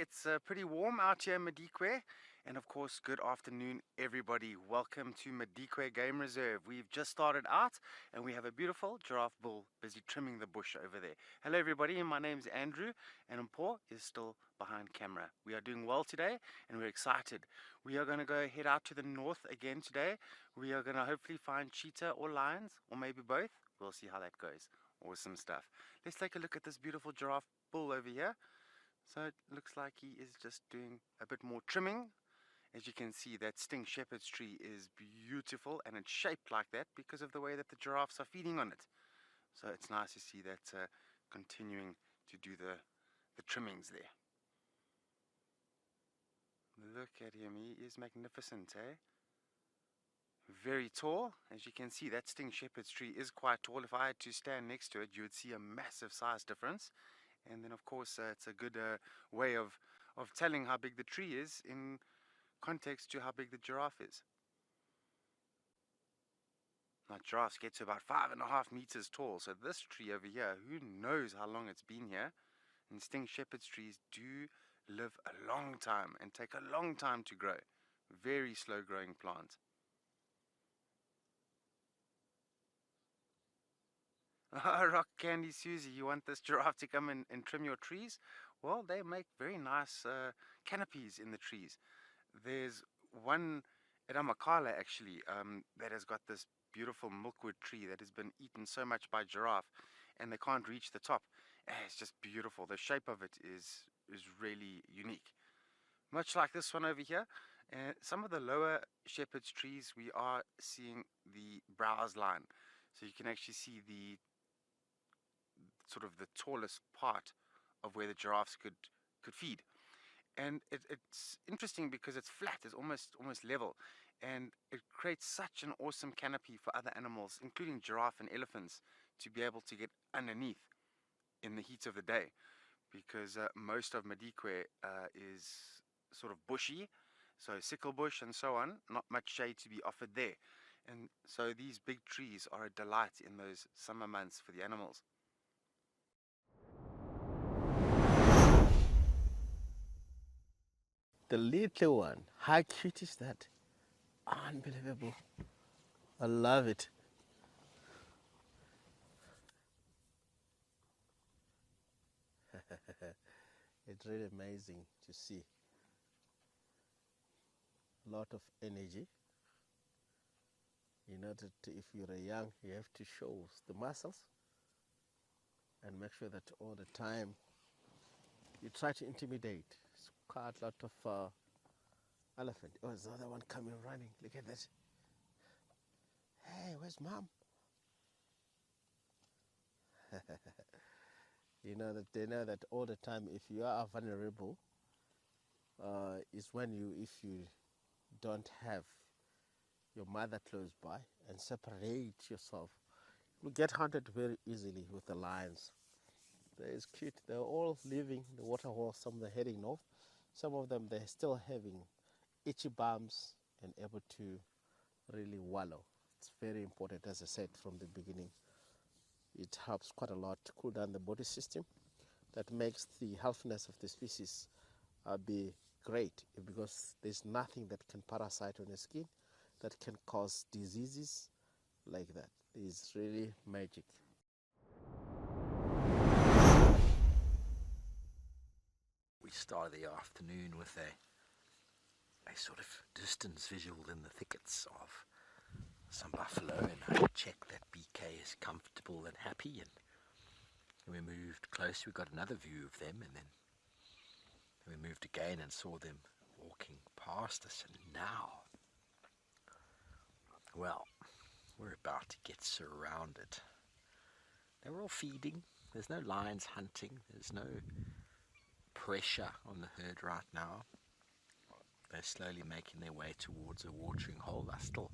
It's pretty warm out here in Madikwe. And of course, good afternoon, everybody. Welcome to Madikwe Game Reserve. We've just started out and we have a beautiful giraffe bull busy trimming the bush over there. Hello, everybody. My name's Andrew and Mpho is still behind camera. We are doing well today and we're excited. We are going to go head out to the north again today. We are going to hopefully find cheetah or lions or maybe both. We'll see how that goes. Awesome stuff. Let's take a look at this beautiful giraffe bull over here. So it looks like he is just doing a bit more trimming. As you can see, that sting shepherd's tree is beautiful and it's shaped like that because of the way that the giraffes are feeding on it. So it's nice to see that continuing to do the trimmings there. Look at him, he is magnificent, eh? Very tall. As you can see, that sting shepherd's tree is quite tall. If I had to stand next to it, you would see a massive size difference. And then of course it's a good way of telling how big the tree is in context to how big the giraffe is. Now giraffes get to about 5.5 meters tall, so this tree over here, who knows how long it's been here. And sting shepherd's trees do live a long time and take a long time to grow. Very slow growing plant. Rock Candy Susie, you want this giraffe to come and trim your trees? Well, they make very nice canopies in the trees. There's one at Amakala actually that has got this beautiful milkwood tree that has been eaten so much by giraffe and they can't reach the top. It's just beautiful. The shape of it is really unique. Much like this one over here. Some of the lower shepherd's trees we are seeing the browse line. So you can actually see the sort of the tallest part of where the giraffes could feed. And it's interesting because it's flat, it's almost level, and it creates such an awesome canopy for other animals, including giraffe and elephants, to be able to get underneath in the heat of the day, because most of Madikwe is sort of bushy, so sickle bush and so on, not much shade to be offered there. And so these big trees are a delight in those summer months for the animals. The little one, how cute is that? Unbelievable. I love it. It's really amazing to see. A lot of energy. You know that if you're young, you have to show the muscles and make sure that all the time you try to intimidate. It's quite a lot of elephant. Oh, there's another one coming running. Look at that. Hey, where's mom? You know that they know that all the time if you are vulnerable is when if you don't have your mother close by and separate yourself, you get hunted very easily with the lions. It's cute. They're all living in the waterhole. Some of them heading north. Some of them they're still having itchy bums and able to really wallow. It's very important, as I said from the beginning. It helps quite a lot to cool down the body system. That makes the healthiness of the species be great, because there's nothing that can parasite on the skin that can cause diseases like that. It's really magic. We started the afternoon with a sort of distance visual in the thickets of some buffalo, and I checked that BK is comfortable and happy, and we moved close. We got another view of them, and then we moved again and saw them walking past us. And now, well, we're about to get surrounded. They're all feeding. There's no lions hunting. There's no pressure on the herd right now. They're slowly making their way towards a watering hole. I still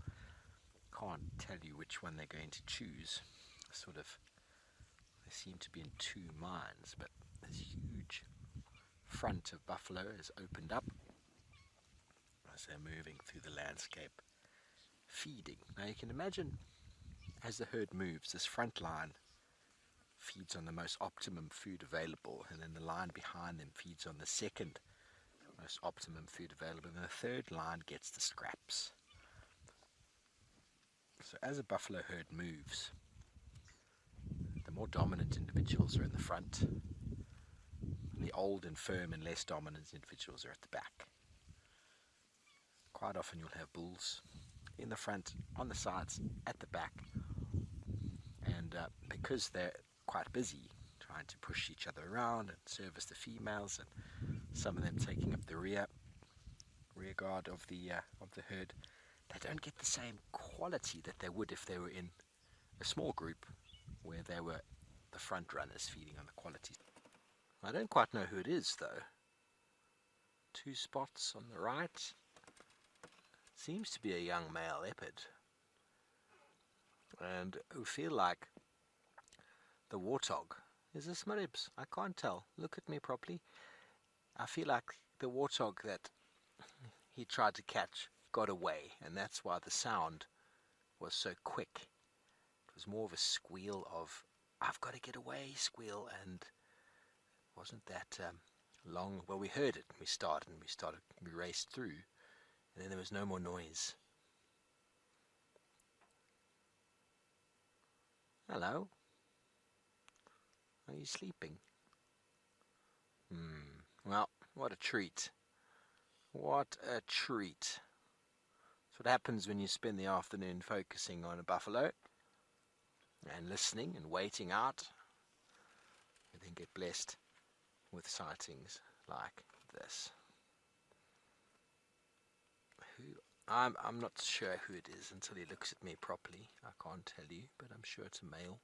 can't tell you which one they're going to choose. They seem to be in two minds, but this huge front of buffalo has opened up as they're moving through the landscape, feeding. Now you can imagine, as the herd moves, this front line feeds on the most optimum food available, and then the line behind them feeds on the second most optimum food available, and the third line gets the scraps. So as a buffalo herd moves, the more dominant individuals are in the front, and the old and firm and less dominant individuals are at the back. Quite often you'll have bulls in the front, on the sides, at the back, and because they're quite busy trying to push each other around and service the females, and some of them taking up the rear guard of the herd, they don't get the same quality that they would if they were in a small group where they were the front runners feeding on the quality. I don't quite know who it is though. 2 spots on the right. Seems to be a young male leopard. And I feel like the warthog. Is this Maribye? I can't tell. Look at me properly. I feel like the warthog that he tried to catch got away, and that's why the sound was so quick. It was more of a squeal of, I've got to get away squeal, and it wasn't that long. Well, we heard it, we raced through, and then there was no more noise. Hello? Are you sleeping? Well, what a treat. What a treat. That's what happens when you spend the afternoon focusing on a buffalo and listening and waiting out. You then get blessed with sightings like this. I'm not sure who it is until he looks at me properly. I can't tell you, but I'm sure it's a male.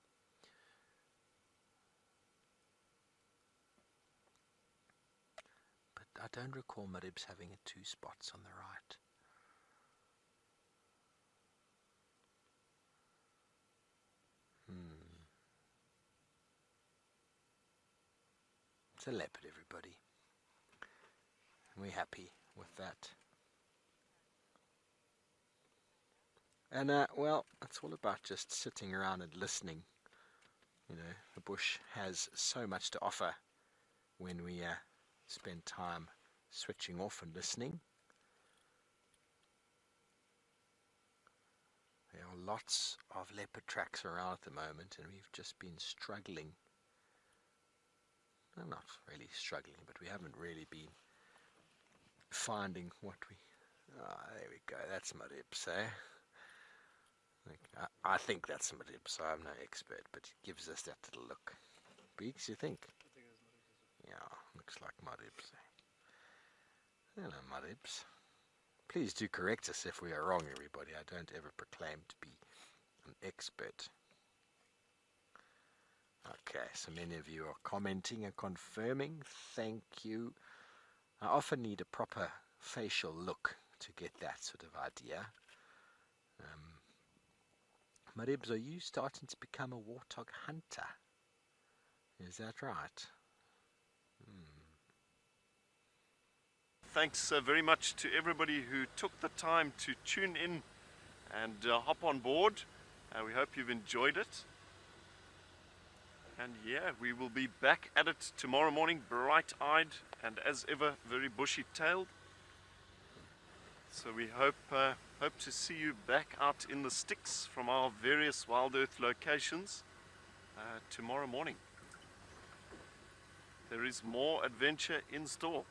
I don't recall Maribye having 2 spots on the right. It's a leopard, everybody. We're happy with that. And well, it's all about just sitting around and listening. You know, the bush has so much to offer when we spend time switching off and listening. There are lots of leopard tracks around at the moment, and we've just been struggling. Well, not really struggling, but we haven't really been finding what we... there we go, that's Maribye, eh? I think that's Maribye, so I'm no expert, but it gives us that little look. Beaks, you think? Yeah, looks like Maribye. Hello, Maribye. Please do correct us if we are wrong, everybody. I don't ever proclaim to be an expert. Okay, so many of you are commenting and confirming. Thank you. I often need a proper facial look to get that sort of idea. Maribye, are you starting to become a warthog hunter? Is that right? Thanks very much to everybody who took the time to tune in and hop on board. We hope you've enjoyed it. And yeah, we will be back at it tomorrow morning, bright-eyed and as ever very bushy-tailed. So we hope to see you back out in the sticks from our various Wild Earth locations tomorrow morning. There is more adventure in store.